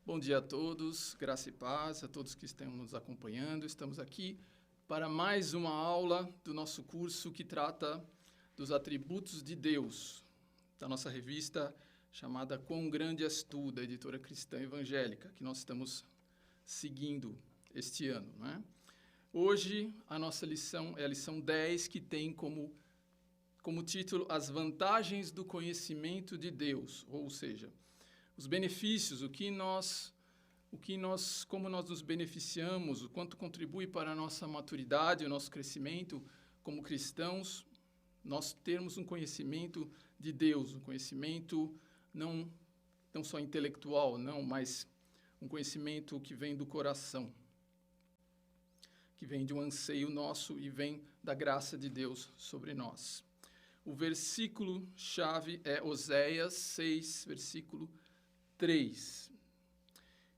Bom dia a todos, graça e paz a todos que estão nos acompanhando. Estamos aqui para mais uma aula do nosso curso que trata dos atributos de Deus, da nossa revista chamada Quão Grande És Tu, da editora cristã evangélica, que nós estamos seguindo este ano, né? Hoje a nossa lição é a lição 10, que tem como título As Vantagens do Conhecimento de Deus, ou seja, os benefícios, como nós nos beneficiamos, o quanto contribui para a nossa maturidade, o nosso crescimento como cristãos, nós termos um conhecimento de Deus, um conhecimento não só intelectual, mas um conhecimento que vem do coração, que vem de um anseio nosso e vem da graça de Deus sobre nós. O versículo-chave é Oséias 6, versículo 3.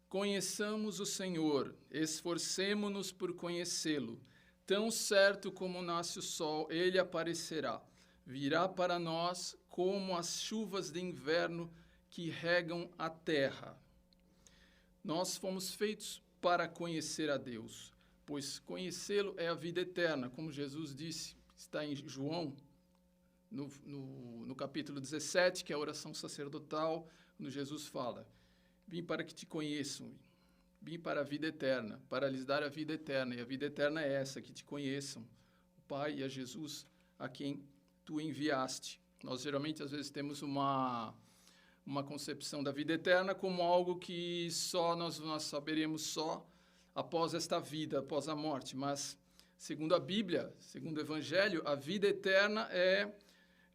Conheçamos o Senhor, esforcemo-nos por conhecê-lo. Tão certo como nasce o sol, ele aparecerá. Virá para nós como as chuvas de inverno que regam a terra. Nós fomos feitos para conhecer a Deus, pois conhecê-lo é a vida eterna, como Jesus disse, está em João, no capítulo 17, que é a oração sacerdotal, quando Jesus fala: vim para que te conheçam, vim para a vida eterna, para lhes dar a vida eterna, e a vida eterna é essa, que te conheçam, o Pai e a Jesus a quem tu enviaste. Nós geralmente, às vezes, temos uma concepção da vida eterna como algo que só nós saberemos só após esta vida, após a morte, mas, segundo a Bíblia, segundo o Evangelho, a vida eterna é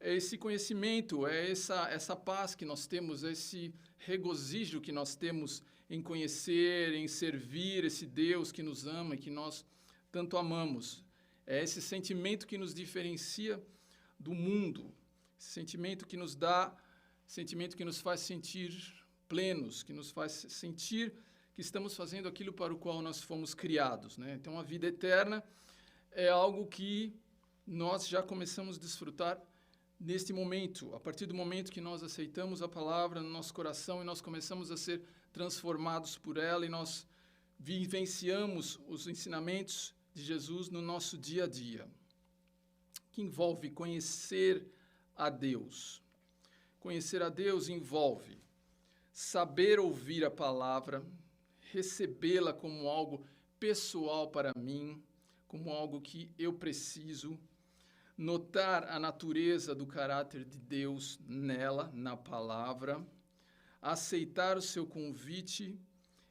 esse conhecimento, é essa paz que nós temos, esse regozijo que nós temos em conhecer, em servir esse Deus que nos ama e que nós tanto amamos. É esse sentimento que nos diferencia do mundo, esse sentimento que nos faz sentir plenos, que nos faz sentir que estamos fazendo aquilo para o qual nós fomos criados, né? Então, a vida eterna é algo que nós já começamos a desfrutar neste momento, a partir do momento que nós aceitamos a palavra no nosso coração e nós começamos a ser transformados por ela e nós vivenciamos os ensinamentos de Jesus no nosso dia a dia, que envolve conhecer a Deus. Conhecer a Deus envolve saber ouvir a palavra, recebê-la como algo pessoal para mim, como algo que eu preciso, notar a natureza do caráter de Deus nela, na palavra, aceitar o seu convite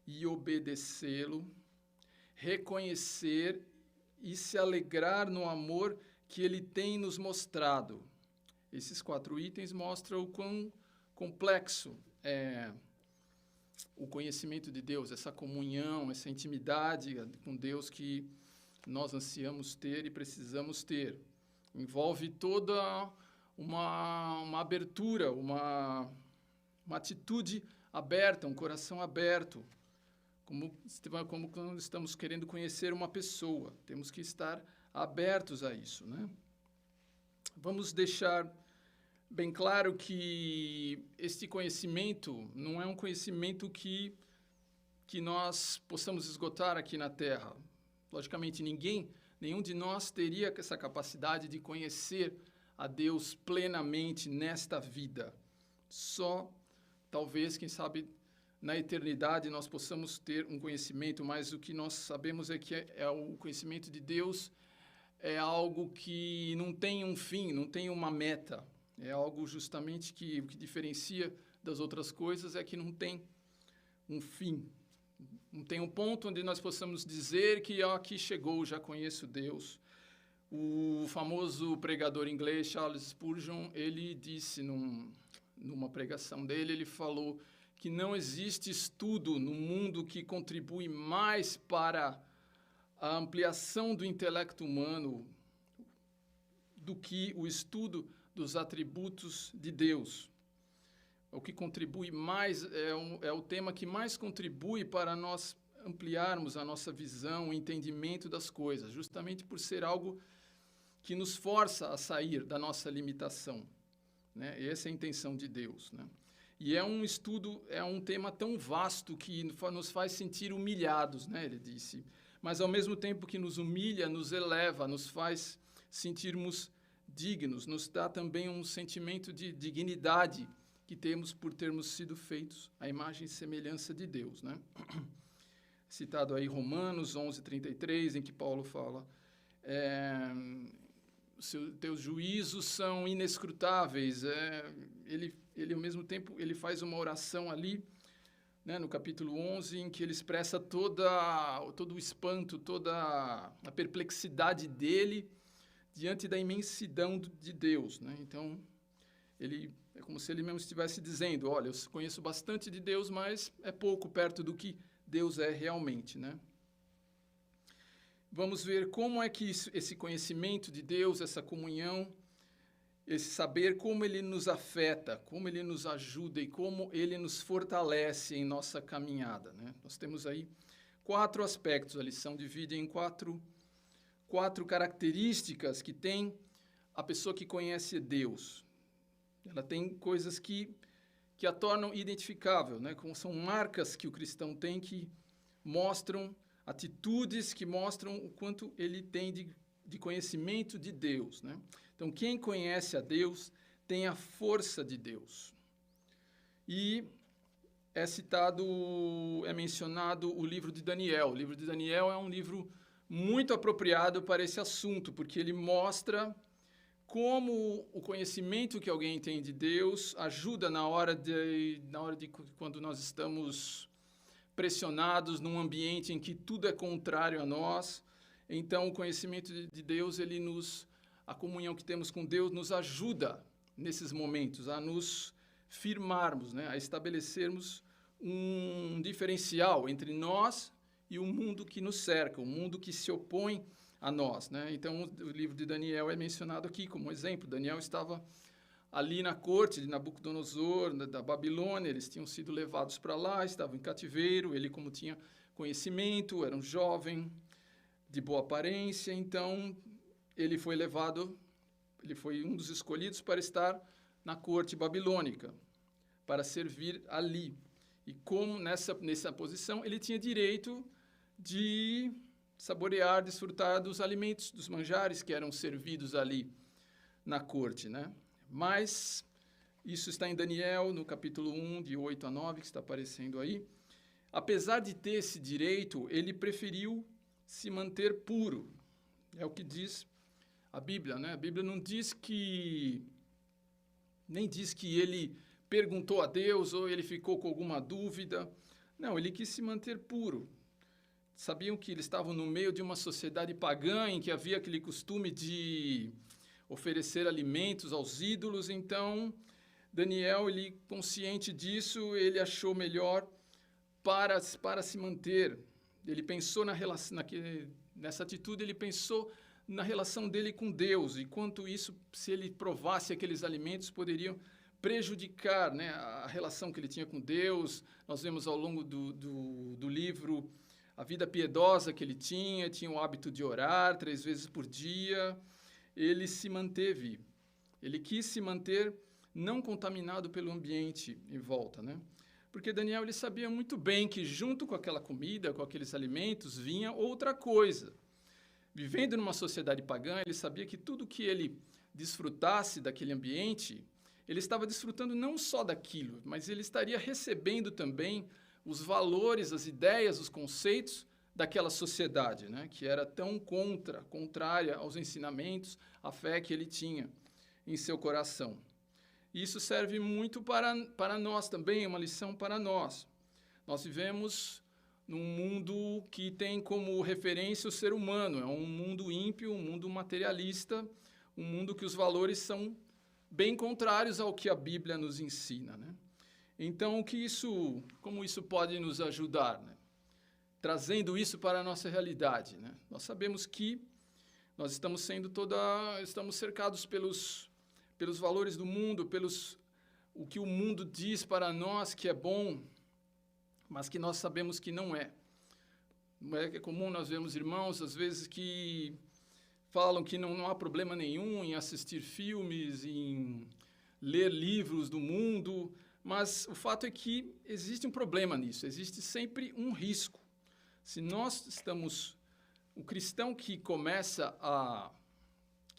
e obedecê-lo, reconhecer e se alegrar no amor que ele tem nos mostrado. Esses 4 itens mostram o quão complexo é o conhecimento de Deus, essa comunhão, essa intimidade com Deus que nós ansiamos ter e precisamos ter. Envolve toda uma abertura, uma atitude aberta, um coração aberto, como quando estamos querendo conhecer uma pessoa. Temos que estar abertos a isso, né? Vamos deixar bem claro que este conhecimento não é um conhecimento que nós possamos esgotar aqui na Terra. Logicamente, nenhum de nós teria essa capacidade de conhecer a Deus plenamente nesta vida. Só, talvez, quem sabe, na eternidade nós possamos ter um conhecimento, mas o que nós sabemos é que o conhecimento de Deus é algo que não tem um fim, não tem uma meta. É algo justamente que o que diferencia das outras coisas é que não tem um fim. Não tem um ponto onde nós possamos dizer que aqui chegou, já conheço Deus. O famoso pregador inglês Charles Spurgeon, ele disse numa pregação dele, ele falou que não existe estudo no mundo que contribui mais para a ampliação do intelecto humano do que o estudo dos atributos de Deus. O que contribui mais, é o tema que mais contribui para nós ampliarmos a nossa visão, o entendimento das coisas, justamente por ser algo que nos força a sair da nossa limitação, né? E essa é a intenção de Deus, né? E é um estudo, é um tema tão vasto que nos faz sentir humilhados, né? Ele disse. Mas, ao mesmo tempo que nos humilha, nos eleva, nos faz sentirmos dignos, nos dá também um sentimento de dignidade que temos por termos sido feitos à imagem e semelhança de Deus, né? Citado aí Romanos 11:33, em que Paulo fala, teus juízos são inescrutáveis. Ele, ao mesmo tempo, ele faz uma oração ali, né, no capítulo 11, em que ele expressa todo o espanto, toda a perplexidade dele diante da imensidão de Deus, né? Então, é como se ele mesmo estivesse dizendo, olha, eu conheço bastante de Deus, mas é pouco perto do que Deus é realmente, né? Vamos ver como é que esse conhecimento de Deus, essa comunhão, esse saber, como ele nos afeta, como ele nos ajuda e como ele nos fortalece em nossa caminhada, né? Nós temos aí 4 aspectos, a lição divide em quatro características que tem a pessoa que conhece Deus. Ela tem coisas que a tornam identificável, né? Como são marcas que o cristão tem que mostram, atitudes que mostram o quanto ele tem de conhecimento de Deus, né? Então, quem conhece a Deus tem a força de Deus. E é mencionado o livro de Daniel. O livro de Daniel é um livro muito apropriado para esse assunto, porque ele mostra como o conhecimento que alguém tem de Deus ajuda na hora de quando nós estamos pressionados num ambiente em que tudo é contrário a nós. Então, o conhecimento de Deus, a comunhão que temos com Deus nos ajuda nesses momentos a nos firmarmos, né, a estabelecermos um diferencial entre nós e o mundo que nos cerca, o mundo que se opõe a nós, né? Então, o livro de Daniel é mencionado aqui como exemplo. Daniel estava ali na corte de Nabucodonosor, da Babilônia, eles tinham sido levados para lá, estavam em cativeiro, ele, como tinha conhecimento, era um jovem de boa aparência, então ele foi um dos escolhidos para estar na corte babilônica, para servir ali. E como nessa posição, ele tinha direito de saborear, desfrutar dos alimentos, dos manjares que eram servidos ali na corte, né? Mas isso está em Daniel, no capítulo 1, de 8 a 9, que está aparecendo aí. Apesar de ter esse direito, ele preferiu se manter puro. É o que diz a Bíblia, né? A Bíblia não diz nem diz que ele perguntou a Deus ou ele ficou com alguma dúvida. Não, ele quis se manter puro. Sabiam que eles estavam no meio de uma sociedade pagã em que havia aquele costume de oferecer alimentos aos ídolos. Então, Daniel, ele consciente disso, ele achou melhor para se manter. Ele pensou nessa atitude, ele pensou na relação dele com Deus, e quanto isso, se ele provasse aqueles alimentos, poderiam prejudicar, né, a relação que ele tinha com Deus. Nós vemos ao longo do livro a vida piedosa que ele tinha o hábito de orar 3 vezes por dia. Ele se manteve, ele quis se manter não contaminado pelo ambiente em volta, né? Porque Daniel, ele sabia muito bem que junto com aquela comida, com aqueles alimentos, vinha outra coisa. Vivendo numa sociedade pagã, ele sabia que tudo que ele desfrutasse daquele ambiente, ele estava desfrutando não só daquilo, mas ele estaria recebendo também os valores, as ideias, os conceitos daquela sociedade, né, que era tão contrária aos ensinamentos, à fé que ele tinha em seu coração. Isso serve muito para nós também, é uma lição para nós. Nós vivemos num mundo que tem como referência o ser humano, é um mundo ímpio, um mundo materialista, um mundo que os valores são bem contrários ao que a Bíblia nos ensina, né? Então, como isso pode nos ajudar, né? Trazendo isso para a nossa realidade, né? Nós sabemos que nós estamos cercados pelos valores do mundo, o que o mundo diz para nós que é bom, mas que nós sabemos que não é. Não é comum nós vemos irmãos, às vezes, que falam que não há problema nenhum em assistir filmes, em ler livros do mundo, Mas o fato é que existe um problema nisso, existe sempre um risco. Se nós estamos... O cristão que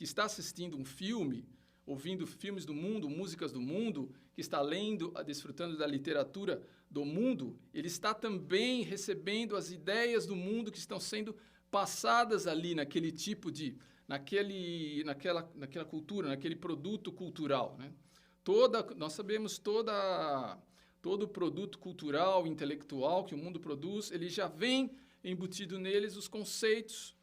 está assistindo um filme, ouvindo filmes do mundo, músicas do mundo, que está lendo, desfrutando da literatura do mundo, ele está também recebendo as ideias do mundo que estão sendo passadas ali naquele tipo de... naquela cultura, naquele produto cultural, né? Nós sabemos todo produto cultural, intelectual que o mundo produz, ele já vem embutido neles os conceitos,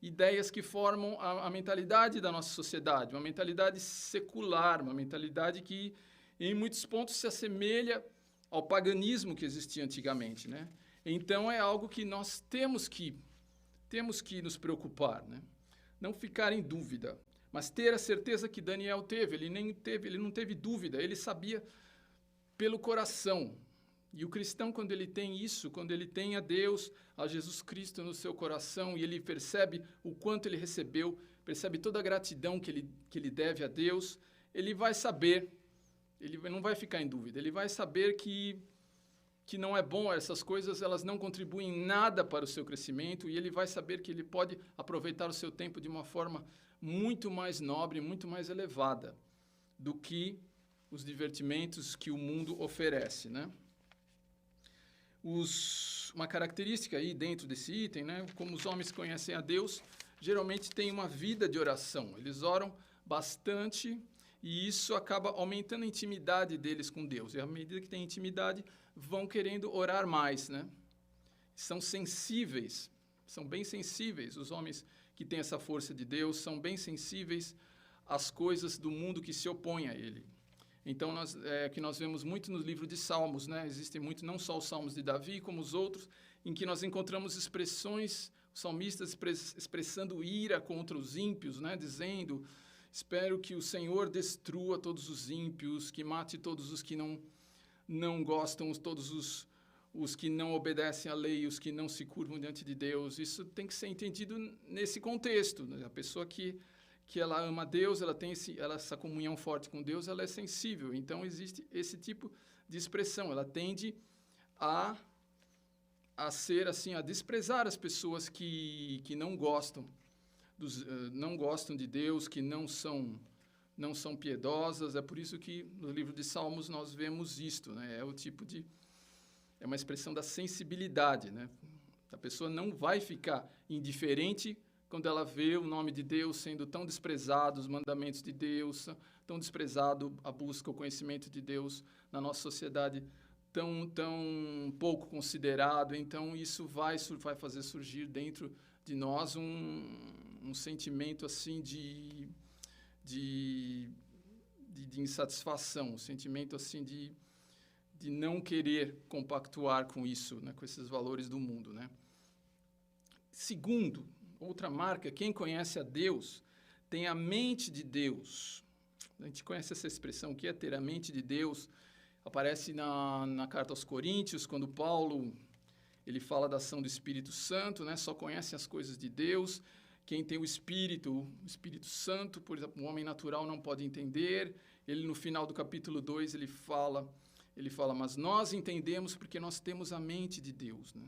ideias que formam a mentalidade da nossa sociedade, uma mentalidade secular, uma mentalidade que, em muitos pontos, se assemelha ao paganismo que existia antigamente, né? Então, é algo que nós temos que nos preocupar, né? Não ficar em dúvida, mas ter a certeza que Daniel teve. Ele não teve dúvida, ele sabia pelo coração. E o cristão, quando ele tem isso, quando ele tem a Deus, a Jesus Cristo no seu coração, e ele percebe o quanto ele recebeu, percebe toda a gratidão que ele deve a Deus, ele vai saber, ele não vai ficar em dúvida, ele vai saber que não é bom, essas coisas, elas não contribuem em nada para o seu crescimento, e ele vai saber que ele pode aproveitar o seu tempo de uma forma muito mais nobre, muito mais elevada do que os divertimentos que o mundo oferece, né? Uma característica aí dentro desse item, né? Como os homens conhecem a Deus, geralmente têm uma vida de oração. Eles oram bastante e isso acaba aumentando a intimidade deles com Deus. E à medida que tem intimidade, vão querendo orar mais, né? São sensíveis, são bem sensíveis. Os homens que têm essa força de Deus são bem sensíveis às coisas do mundo que se opõem a ele. Então, que nós vemos muito no livro de Salmos, né? Existem muito, não só os Salmos de Davi, como os outros, em que nós encontramos expressões, os salmistas expressando ira contra os ímpios, né? Dizendo, espero que o Senhor destrua todos os ímpios, que mate todos os que não gostam, todos os que não obedecem à lei, os que não se curvam diante de Deus. Isso tem que ser entendido nesse contexto, né? A pessoa que ela ama Deus, ela tem essa comunhão forte com Deus, ela é sensível. Então, existe esse tipo de expressão. Ela tende a ser assim, a desprezar as pessoas que não gostam de Deus, que não são piedosas. É por isso que no livro de Salmos nós vemos isto, né? É uma expressão da sensibilidade, né? A pessoa não vai ficar indiferente quando ela vê o nome de Deus sendo tão desprezado, os mandamentos de Deus, tão desprezado a busca, o conhecimento de Deus na nossa sociedade, tão pouco considerado. Então, isso vai fazer surgir dentro de nós um sentimento assim de insatisfação, um sentimento assim de não querer compactuar com isso, né, com esses valores do mundo, né? Segundo, outra marca, quem conhece a Deus tem a mente de Deus. A gente conhece essa expressão, o que é ter a mente de Deus? Aparece na carta aos Coríntios, quando Paulo ele fala da ação do Espírito Santo, né? Só conhece as coisas de Deus. Quem tem o Espírito Santo, por exemplo, o homem natural não pode entender. Ele, no final do capítulo 2, ele fala, mas nós entendemos porque nós temos a mente de Deus, né?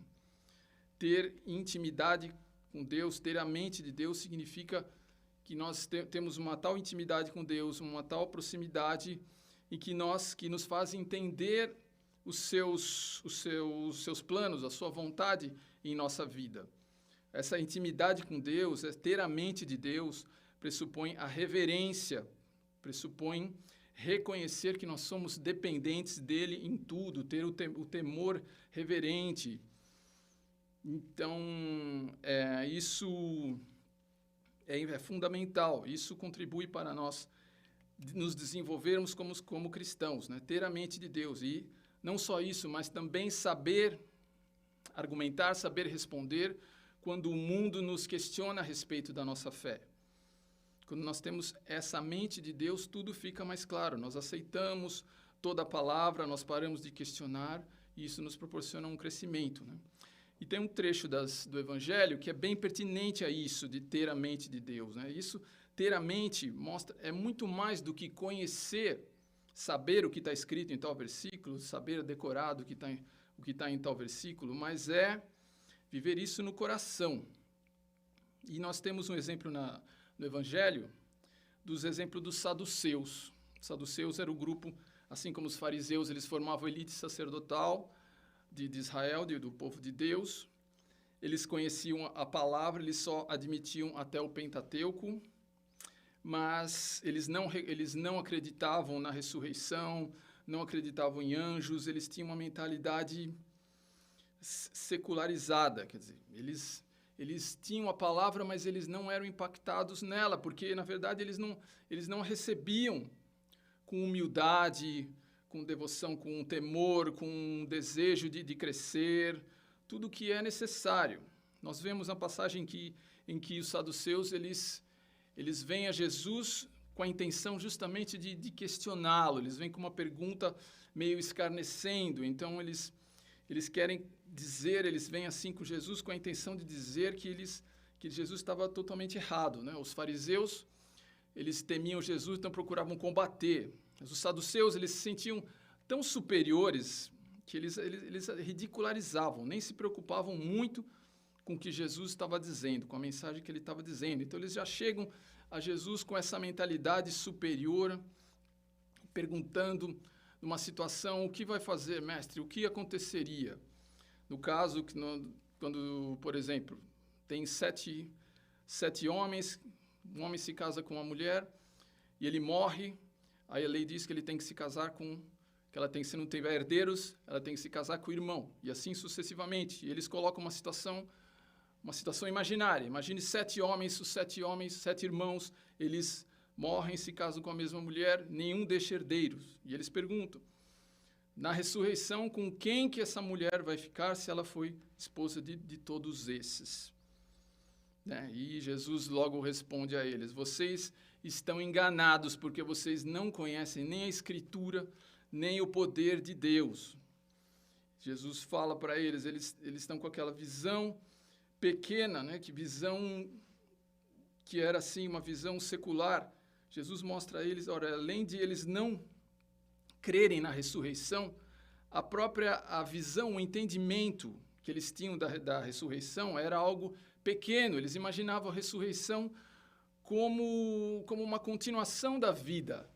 Ter intimidade com Deus, ter a mente de Deus, significa que nós temos uma tal intimidade com Deus, uma tal proximidade, e que nos faz entender os seus planos, a sua vontade em nossa vida. Essa intimidade com Deus, ter a mente de Deus, pressupõe a reverência, pressupõe reconhecer que nós somos dependentes dele em tudo, ter o temor reverente. Então, isso é fundamental, isso contribui para nós nos desenvolvermos como cristãos, né? Ter a mente de Deus, e não só isso, mas também saber argumentar, saber responder quando o mundo nos questiona a respeito da nossa fé. Quando nós temos essa mente de Deus, tudo fica mais claro, nós aceitamos toda a palavra, nós paramos de questionar, e isso nos proporciona um crescimento, né? E tem um trecho do Evangelho que é bem pertinente a isso, de ter a mente de Deus, né? Isso, ter a mente, é muito mais do que conhecer saber o que está escrito em tal versículo, saber decorado o que está em tal versículo, mas é viver isso no coração. E nós temos um exemplo no Evangelho, dos exemplos dos saduceus. Os saduceus era o grupo, assim como os fariseus, eles formavam a elite sacerdotal de Israel, do povo de Deus. Eles conheciam a palavra, eles só admitiam até o Pentateuco, mas eles não acreditavam na ressurreição, não acreditavam em anjos, eles tinham uma mentalidade secularizada, quer dizer, eles tinham a palavra, mas eles não eram impactados nela, porque, na verdade, eles não recebiam com humildade, com devoção, com temor, com um desejo de crescer, tudo o que é necessário. Nós vemos na passagem em que os saduceus, eles vêm a Jesus com a intenção justamente de questioná-lo, eles vêm com uma pergunta meio escarnecendo, então eles querem dizer, eles vêm assim com Jesus com a intenção de dizer que Jesus estava totalmente errado, né? Os fariseus, eles temiam Jesus, então procuravam combater. Mas os saduceus, eles se sentiam tão superiores que eles ridicularizavam, nem se preocupavam muito com o que Jesus estava dizendo, com a mensagem que ele estava dizendo. Então, eles já chegam a Jesus com essa mentalidade superior, perguntando numa situação, o que vai fazer, mestre? O que aconteceria? No caso, quando, por exemplo, tem sete homens, um homem se casa com uma mulher e ele morre, aí a lei diz que ele tem que se casar que ela tem, se não tiver herdeiros, ela tem que se casar com o irmão, e assim sucessivamente. E eles colocam uma situação imaginária. Imagine 7 homens, 7 irmãos, eles morrem, se casam com a mesma mulher, nenhum deixa herdeiros. E eles perguntam, na ressurreição, com quem que essa mulher vai ficar se ela foi esposa de todos esses? Né? E Jesus logo responde a eles, vocês estão enganados porque vocês não conhecem nem a Escritura, nem o poder de Deus. Jesus fala para eles estão com aquela visão pequena, né? Que era assim uma visão secular. Jesus mostra a eles, ora, além de eles não crerem na ressurreição, a visão, o entendimento que eles tinham da ressurreição era algo pequeno. Eles imaginavam a ressurreição como uma continuação da vida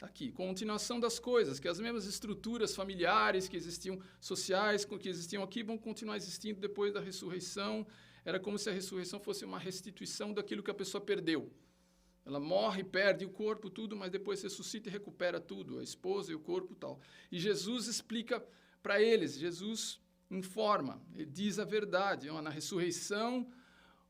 aqui, continuação das coisas, que as mesmas estruturas familiares que existiam, sociais que existiam aqui, vão continuar existindo depois da ressurreição. Era como se a ressurreição fosse uma restituição daquilo que a pessoa perdeu. Ela morre, perde o corpo, tudo, mas depois ressuscita e recupera tudo, a esposa e o corpo e tal. E Jesus explica para eles, Jesus informa, ele diz a verdade. Na ressurreição,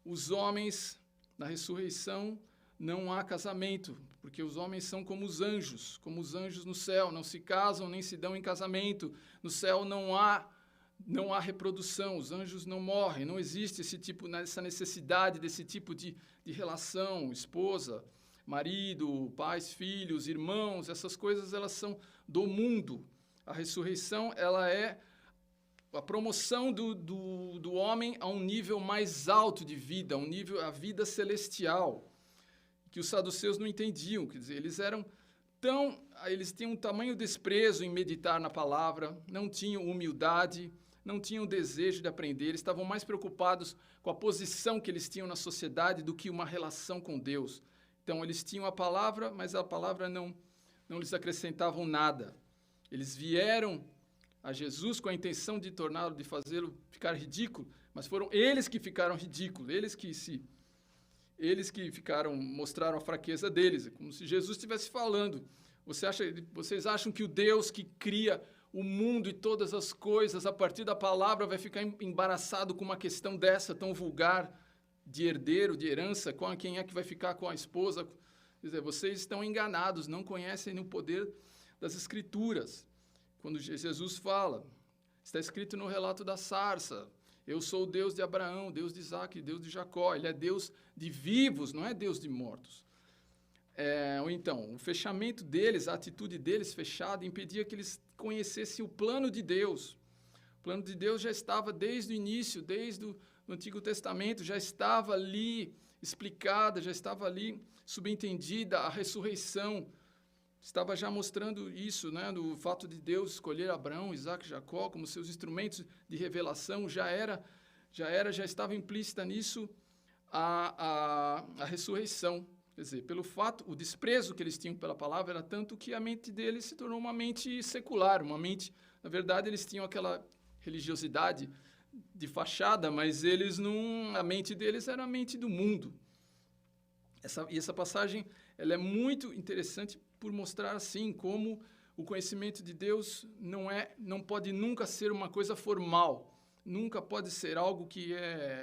os homens, na ressurreição, não há casamento, porque os homens são como os anjos no céu, não se casam nem se dão em casamento. No céu não há reprodução, os anjos não morrem, não existe essa necessidade desse tipo de relação, esposa, marido, pais, filhos, irmãos, essas coisas elas são do mundo. A ressurreição ela é a promoção do homem a um nível mais alto de vida, a vida celestial, que os saduceus não entendiam, quer dizer, eles tinham um tamanho desprezo em meditar na palavra, não tinham humildade, não tinham desejo de aprender, eles estavam mais preocupados com a posição que eles tinham na sociedade do que uma relação com Deus. Então, eles tinham a palavra, mas a palavra não lhes acrescentavam nada. Eles vieram a Jesus com a intenção de fazê-lo ficar ridículo, mas foram eles que ficaram ridículos, eles que mostraram a fraqueza deles, como se Jesus estivesse falando. Vocês acham que o Deus que cria o mundo e todas as coisas a partir da palavra vai ficar embaraçado com uma questão dessa tão vulgar de herdeiro, de herança, quem é que vai ficar com a esposa? Quer dizer, vocês estão enganados, não conhecem o poder das Escrituras. Quando Jesus fala, está escrito no relato da sarça, eu sou o Deus de Abraão, Deus de Isaac, Deus de Jacó. Ele é Deus de vivos, não é Deus de mortos. Ou então, o fechamento deles, a atitude deles fechada, impedia que eles conhecessem o plano de Deus. O plano de Deus já estava desde o início, desde o Antigo Testamento, já estava ali explicada, já estava ali subentendida a ressurreição estava já mostrando isso, né, do fato de Deus escolher Abraão, Isaac e Jacó como seus instrumentos de revelação, já estava implícita nisso a ressurreição. Quer dizer, pelo fato, o desprezo que eles tinham pela palavra era tanto que a mente deles se tornou uma mente secular, uma mente, na verdade, eles tinham aquela religiosidade de fachada, mas eles não, a mente deles era a mente do mundo. Essa passagem, ela é muito interessante por mostrar assim como o conhecimento de Deus não pode nunca ser uma coisa formal, nunca pode ser algo que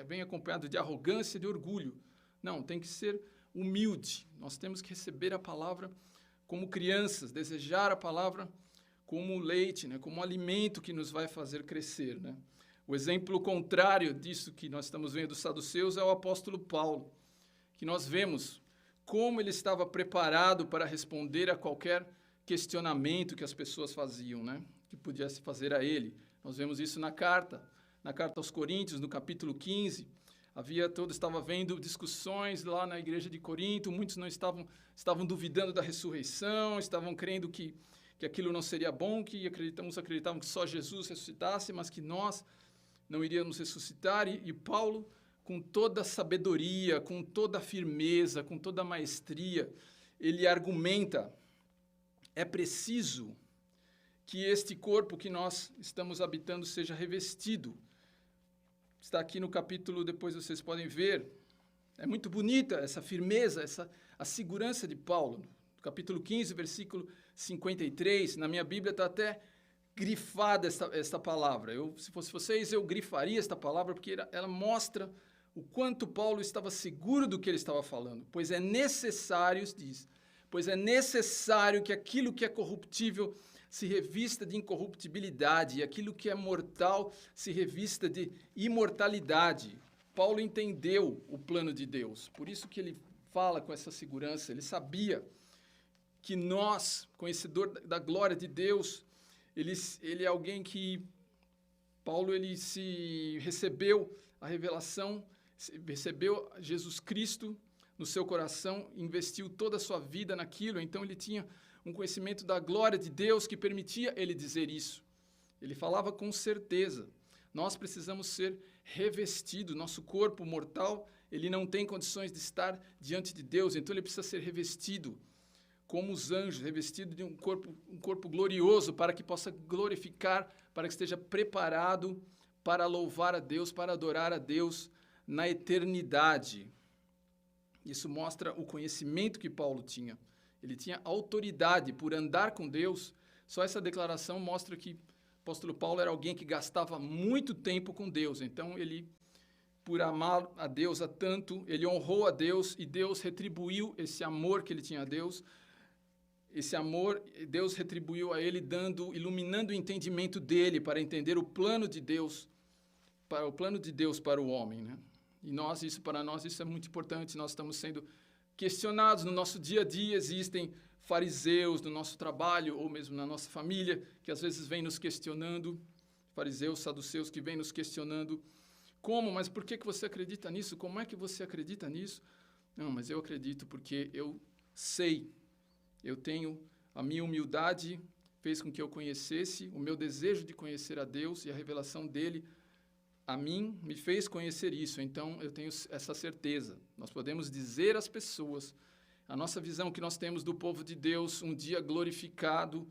vem acompanhado de arrogância, de orgulho. Não, tem que ser humilde. Nós temos que receber a palavra como crianças, desejar a palavra como leite, né, como um alimento que nos vai fazer crescer, né? O exemplo contrário disso que nós estamos vendo dos saduceus é o apóstolo Paulo, que nós vemos como ele estava preparado para responder a qualquer questionamento que as pessoas faziam, né? Que pudesse fazer a ele. Nós vemos isso na carta aos Coríntios, no capítulo 15, estava havendo discussões lá na igreja de Corinto, muitos não estavam duvidando da ressurreição, estavam crendo que aquilo não seria bom, que acreditavam que só Jesus ressuscitasse, mas que nós não iríamos ressuscitar, e Paulo, com toda a sabedoria, com toda a firmeza, com toda a maestria, ele argumenta, é preciso que este corpo que nós estamos habitando seja revestido. Está aqui no capítulo, depois vocês podem ver, é muito bonita essa firmeza, a segurança de Paulo. No capítulo 15, versículo 53, na minha Bíblia está até grifada esta palavra. Se fosse vocês, eu grifaria esta palavra, porque ela mostra o quanto Paulo estava seguro do que ele estava falando. Pois é necessário que aquilo que é corruptível se revista de incorruptibilidade, e aquilo que é mortal se revista de imortalidade. Paulo entendeu o plano de Deus, por isso que ele fala com essa segurança. Ele sabia que nós, conhecedor da glória de Deus, ele é alguém que, Paulo, ele recebeu a revelação, recebeu Jesus Cristo no seu coração, investiu toda a sua vida naquilo, então ele tinha um conhecimento da glória de Deus que permitia ele dizer isso. Ele falava com certeza. Nós precisamos ser revestidos, nosso corpo mortal, ele não tem condições de estar diante de Deus, então ele precisa ser revestido como os anjos, revestido de um corpo glorioso, para que possa glorificar, para que esteja preparado para louvar a Deus, para adorar a Deus na eternidade. Isso mostra o conhecimento que Paulo tinha. Ele tinha autoridade por andar com Deus. Só essa declaração mostra que o apóstolo Paulo era alguém que gastava muito tempo com Deus. Então, ele, por amar a Deus a tanto, ele honrou a Deus e Deus retribuiu esse amor que ele tinha a Deus. Esse amor, Deus retribuiu a ele, iluminando o entendimento dele para entender o plano de Deus para o homem, né? E para nós, isso é muito importante. Nós estamos sendo questionados no nosso dia a dia. Existem fariseus no nosso trabalho ou mesmo na nossa família que às vezes vêm nos questionando, fariseus, saduceus que vêm nos questionando. Mas por que você acredita nisso? Como é que você acredita nisso? Não, mas eu acredito porque eu sei. A minha humildade fez com que eu conhecesse, o meu desejo de conhecer a Deus e a revelação dele a mim me fez conhecer isso, então eu tenho essa certeza. Nós podemos dizer às pessoas, a nossa visão que nós temos do povo de Deus, um dia glorificado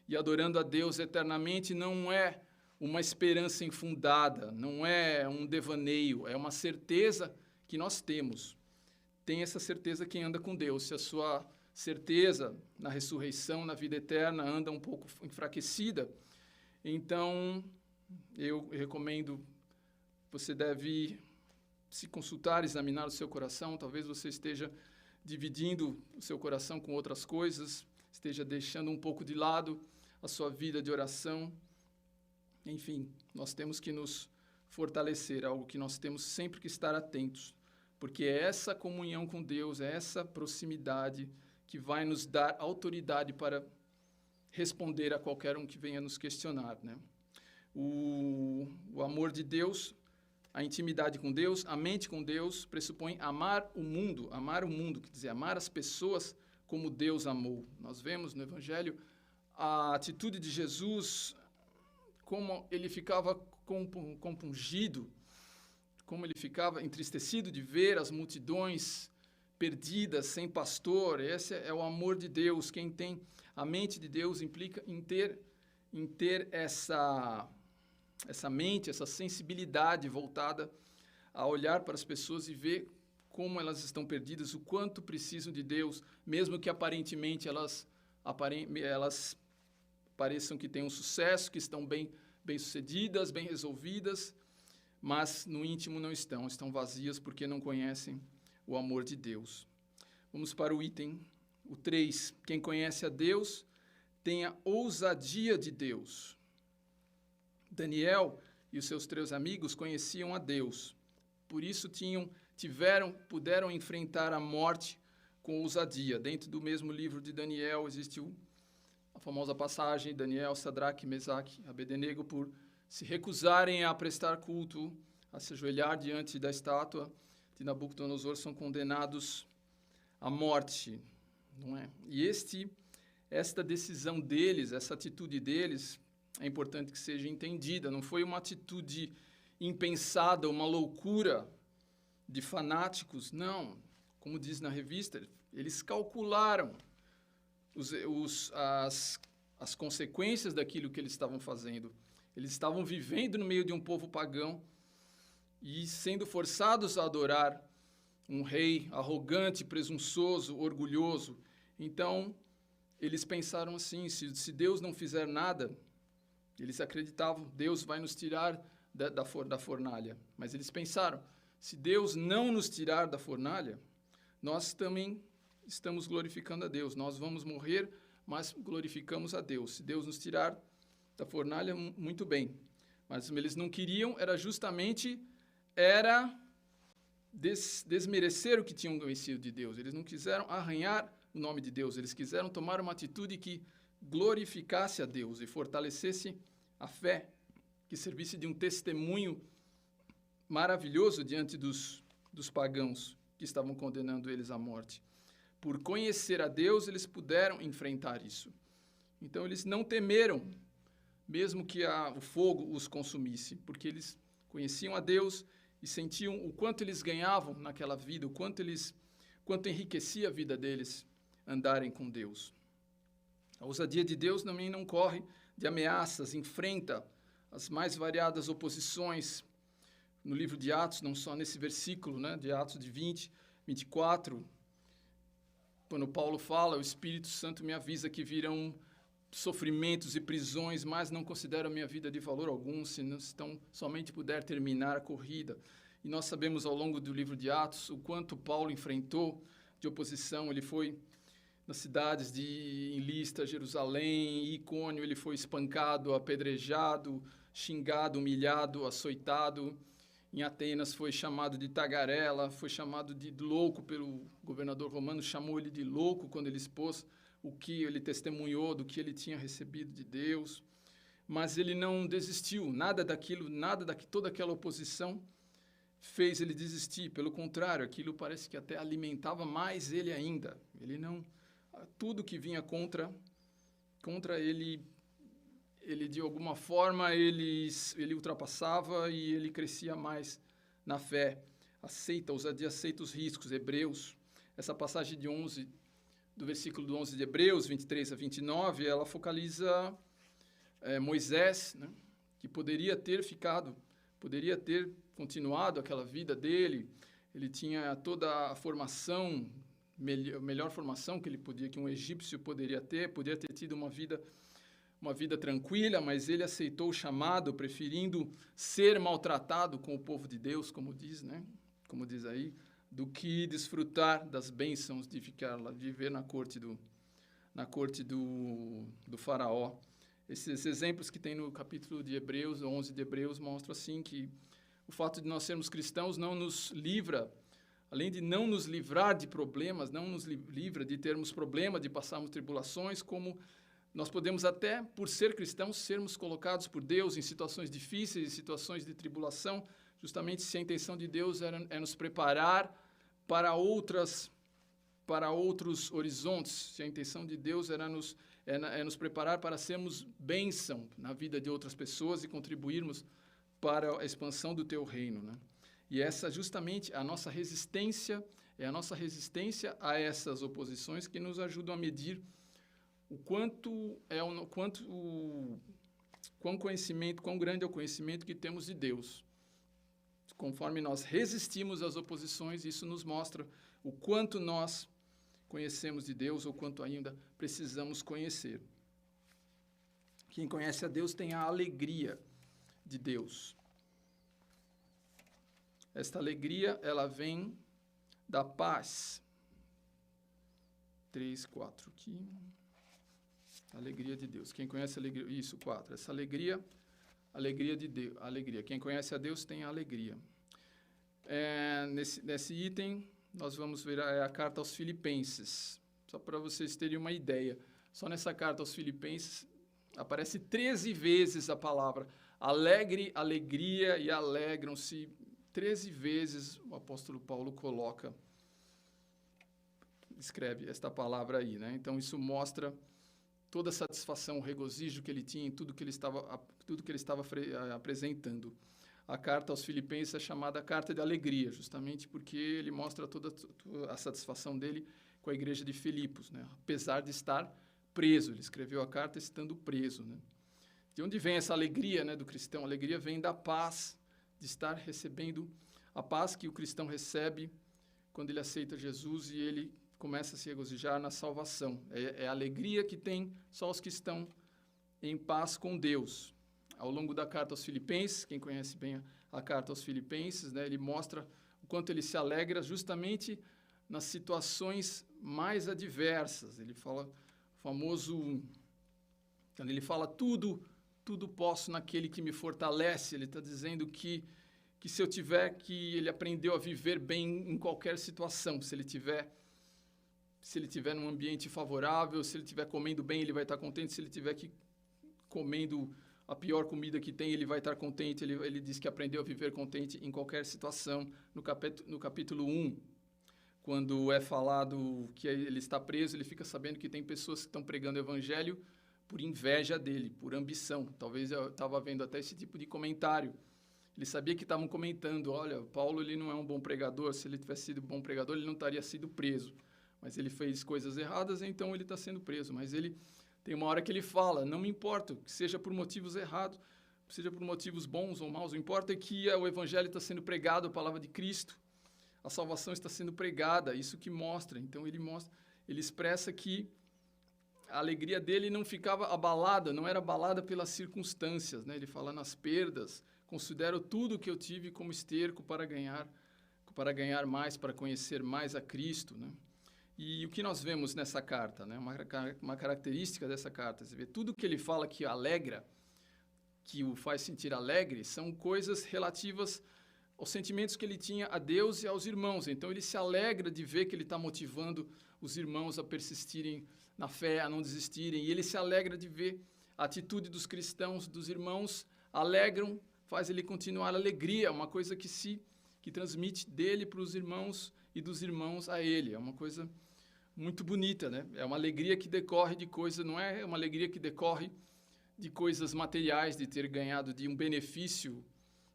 e adorando a Deus eternamente, não é uma esperança infundada, não é um devaneio, é uma certeza que nós temos. Tem essa certeza quem anda com Deus. Se a sua certeza na ressurreição, na vida eterna, anda um pouco enfraquecida, então eu recomendo, você deve se consultar, examinar o seu coração. Talvez você esteja dividindo o seu coração com outras coisas, esteja deixando um pouco de lado a sua vida de oração. Enfim, nós temos que nos fortalecer, algo que nós temos sempre que estar atentos, porque é essa comunhão com Deus, é essa proximidade que vai nos dar autoridade para responder a qualquer um que venha nos questionar, né? O amor de Deus, a intimidade com Deus, a mente com Deus, pressupõe amar o mundo, quer dizer, amar as pessoas como Deus amou. Nós vemos no Evangelho a atitude de Jesus, como ele ficava compungido, como ele ficava entristecido de ver as multidões perdidas, sem pastor. Esse é o amor de Deus. Quem tem a mente de Deus implica em ter essa mente, essa sensibilidade voltada a olhar para as pessoas e ver como elas estão perdidas, o quanto precisam de Deus, mesmo que aparentemente elas pareçam que têm um sucesso, que estão bem-sucedidas, bem resolvidas, mas no íntimo não estão vazias porque não conhecem o amor de Deus. Vamos para o item, o 3. Quem conhece a Deus tem a ousadia de Deus. Daniel e os seus 3 amigos conheciam a Deus, por isso puderam enfrentar a morte com ousadia. Dentro do mesmo livro de Daniel existe a famosa passagem, Daniel, Sadraque, Mesaque, Abednego, por se recusarem a prestar culto, a se ajoelhar diante da estátua de Nabucodonosor, são condenados à morte, não é? E esta decisão deles, essa atitude deles, é importante que seja entendida. Não foi uma atitude impensada, uma loucura de fanáticos, não. Como diz na revista, eles calcularam as consequências daquilo que eles estavam fazendo. Eles estavam vivendo no meio de um povo pagão e sendo forçados a adorar um rei arrogante, presunçoso, orgulhoso. Então, eles pensaram assim, se Deus não fizer nada, eles acreditavam, Deus vai nos tirar da fornalha. Mas eles pensaram, se Deus não nos tirar da fornalha, nós também estamos glorificando a Deus. Nós vamos morrer, mas glorificamos a Deus. Se Deus nos tirar da fornalha, muito bem. Mas eles não queriam, era desmerecer o que tinham conhecido de Deus. Eles não quiseram arranhar o nome de Deus. Eles quiseram tomar uma atitude que glorificasse a Deus e fortalecesse a fé, que servisse de um testemunho maravilhoso diante dos pagãos que estavam condenando eles à morte. Por conhecer a Deus, eles puderam enfrentar isso. Então, eles não temeram, mesmo que o fogo os consumisse, porque eles conheciam a Deus e sentiam o quanto eles ganhavam naquela vida, o quanto enriquecia a vida deles andarem com Deus. A ousadia de Deus também não corre de ameaças, enfrenta as mais variadas oposições. No livro de Atos, não só nesse versículo, né, de Atos de 20, 24, quando Paulo fala, o Espírito Santo me avisa que virão sofrimentos e prisões, mas não considero a minha vida de valor algum, se somente puder terminar a corrida. E nós sabemos ao longo do livro de Atos o quanto Paulo enfrentou de oposição. Ele foi nas cidades em Listra, Jerusalém, Icônio, ele foi espancado, apedrejado, xingado, humilhado, açoitado. Em Atenas foi chamado de tagarela, foi chamado de louco pelo governador romano, chamou ele de louco quando ele expôs o que ele testemunhou, do que ele tinha recebido de Deus. Mas ele não desistiu, toda aquela oposição fez ele desistir. Pelo contrário, aquilo parece que até alimentava mais ele ainda. Tudo que vinha contra ele, de alguma forma, ele ultrapassava e ele crescia mais na fé. Ousadia aceita os riscos. Hebreus, essa passagem do versículo 11 de Hebreus, 23 a 29, ela focaliza Moisés, né, que poderia ter continuado aquela vida dele. Ele tinha toda a formação, a melhor formação que um egípcio poderia ter tido uma vida tranquila, mas ele aceitou o chamado, preferindo ser maltratado com o povo de Deus, como diz aí, do que desfrutar das bênçãos de viver na corte do faraó. Esses exemplos que tem no capítulo de Hebreus, 11 de Hebreus, mostram assim que o fato de nós sermos cristãos não nos livra, além de não nos livrar de problemas, não nos livra de termos problema, de passarmos tribulações, como nós podemos até, por ser cristãos, sermos colocados por Deus em situações difíceis, em situações de tribulação, justamente se a intenção de Deus é nos preparar para para outros horizontes, se a intenção de Deus era nos preparar para sermos bênção na vida de outras pessoas e contribuirmos para a expansão do teu reino, né? E essa justamente a nossa resistência, é a nossa resistência a essas oposições que nos ajudam a medir quão grande é o conhecimento que temos de Deus. Conforme nós resistimos às oposições, isso nos mostra o quanto nós conhecemos de Deus ou quanto ainda precisamos conhecer. Quem conhece a Deus tem a alegria de Deus. Esta alegria, ela vem da paz. 3, 4 aqui. Alegria de Deus. Quem conhece a alegria... Isso, 4. Essa alegria de Deus. Alegria. Quem conhece a Deus tem a alegria. Nesse item, nós vamos ver a carta aos Filipenses. Só para vocês terem uma ideia. Só nessa carta aos Filipenses, aparece 13 vezes a palavra alegre, alegria e alegram-se. 13 vezes o apóstolo Paulo escreve esta palavra aí, né? Então, isso mostra toda a satisfação, o regozijo que ele tinha em tudo que ele estava apresentando. A carta aos Filipenses é chamada carta de alegria, justamente porque ele mostra toda a satisfação dele com a igreja de Filipos, né? Apesar de estar preso, ele escreveu a carta estando preso, né? De onde vem essa alegria, né, do cristão? A alegria vem da paz, de estar recebendo a paz que o cristão recebe quando ele aceita Jesus e ele começa a se regozijar na salvação. É a alegria que tem só os que estão em paz com Deus. Ao longo da carta aos Filipenses, quem conhece bem a carta aos Filipenses, né, ele mostra o quanto ele se alegra justamente nas situações mais adversas. Ele fala o famoso, quando ele fala tudo posso naquele que me fortalece, ele está dizendo que se eu tiver que ele aprendeu a viver bem em qualquer situação, se ele tiver num ambiente favorável, se ele estiver comendo bem, ele vai estar contente, se ele estiver comendo a pior comida que tem, ele vai estar contente, ele diz que aprendeu a viver contente em qualquer situação. No capítulo 1, quando é falado que ele está preso, ele fica sabendo que tem pessoas que estão pregando o evangelho por inveja dele, por ambição. Talvez eu estava vendo até esse tipo de comentário. Ele sabia que estavam comentando, olha, Paulo ele não é um bom pregador, se ele tivesse sido um bom pregador, ele não estaria sido preso. Mas ele fez coisas erradas, então ele está sendo preso. Mas ele tem uma hora que ele fala, não me importa, que seja por motivos errados, seja por motivos bons ou maus, o importa é que o evangelho está sendo pregado, a palavra de Cristo, a salvação está sendo pregada, isso que mostra. Então ele expressa que a alegria dele não ficava abalada, não era abalada pelas circunstâncias, né? Ele fala nas perdas, considero tudo que eu tive como esterco para ganhar mais, para conhecer mais a Cristo, né? E o que nós vemos nessa carta, né? Uma característica dessa carta, você vê, tudo que ele fala que alegra, que o faz sentir alegre, são coisas relativas aos sentimentos que ele tinha a Deus e aos irmãos. Então, ele se alegra de ver que ele está motivando os irmãos a persistirem na fé, a não desistirem. E ele se alegra de ver a atitude dos cristãos, dos irmãos, alegram, faz ele continuar a alegria, uma coisa que transmite dele para os irmãos e dos irmãos a ele. É uma coisa muito bonita, né? É uma alegria que decorre de coisas, não é uma alegria que decorre de coisas materiais, de ter ganhado de um benefício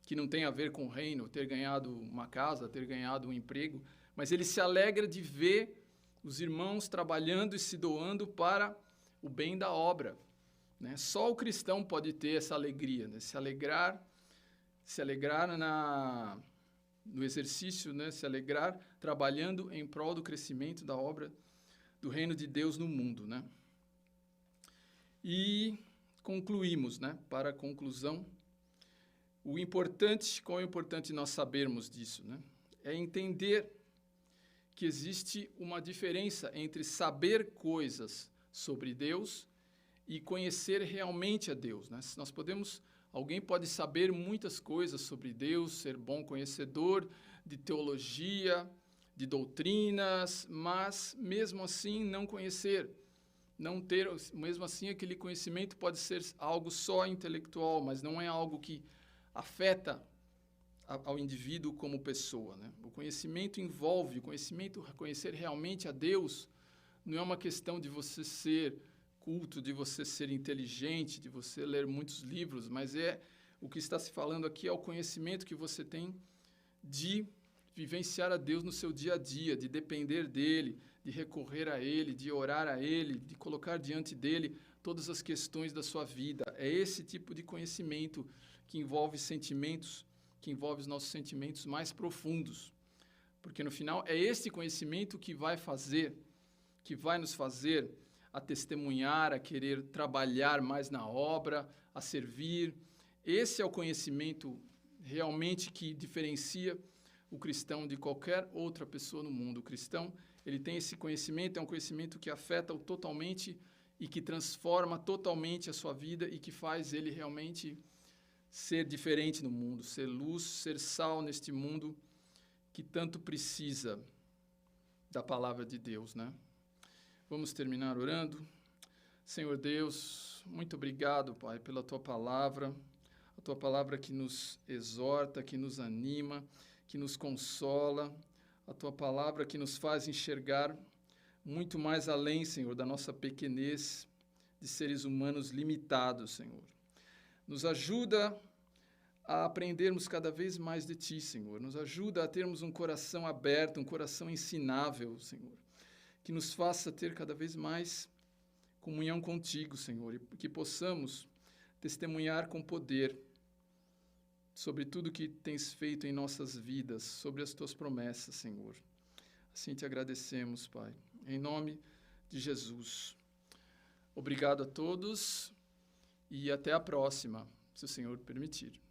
que não tem a ver com o reino, ter ganhado uma casa, ter ganhado um emprego, mas ele se alegra de ver os irmãos trabalhando e se doando para o bem da obra, né? Só o cristão pode ter essa alegria, né? Se alegrar no exercício, né? Se alegrar trabalhando em prol do crescimento da obra do reino de Deus no mundo, né? E concluímos, né? Para a conclusão, qual é o importante nós sabermos disso, né? É entender que existe uma diferença entre saber coisas sobre Deus e conhecer realmente a Deus, né? Alguém pode saber muitas coisas sobre Deus, ser bom conhecedor de teologia, de doutrinas, mas mesmo assim não conhecer, mesmo assim aquele conhecimento pode ser algo só intelectual, mas não é algo que afeta ao indivíduo como pessoa, né? O conhecimento envolve, conhecer realmente a Deus não é uma questão de você ser culto, de você ser inteligente, de você ler muitos livros, mas o que está se falando aqui é o conhecimento que você tem de vivenciar a Deus no seu dia a dia, de depender dele, de recorrer a ele, de orar a ele, de colocar diante dele todas as questões da sua vida. É esse tipo de conhecimento que envolve sentimentos, que envolve os nossos sentimentos mais profundos. Porque no final é esse conhecimento que vai nos fazer a testemunhar, a querer trabalhar mais na obra, a servir. Esse é o conhecimento realmente que diferencia o cristão de qualquer outra pessoa no mundo. O cristão, ele tem esse conhecimento, é um conhecimento que afeta-o totalmente e que transforma totalmente a sua vida e que faz ele realmente ser diferente no mundo, ser luz, ser sal neste mundo que tanto precisa da palavra de Deus, né? Vamos terminar orando. Senhor Deus, muito obrigado, Pai, pela Tua palavra, a Tua palavra que nos exorta, que nos anima, que nos consola, a Tua palavra que nos faz enxergar muito mais além, Senhor, da nossa pequenez de seres humanos limitados, Senhor. Nos ajuda a aprendermos cada vez mais de Ti, Senhor. Nos ajuda a termos um coração aberto, um coração ensinável, Senhor, que nos faça ter cada vez mais comunhão contigo, Senhor, e que possamos testemunhar com poder sobre tudo que tens feito em nossas vidas, sobre as tuas promessas, Senhor. Assim te agradecemos, Pai, em nome de Jesus. Obrigado a todos e até a próxima, se o Senhor permitir.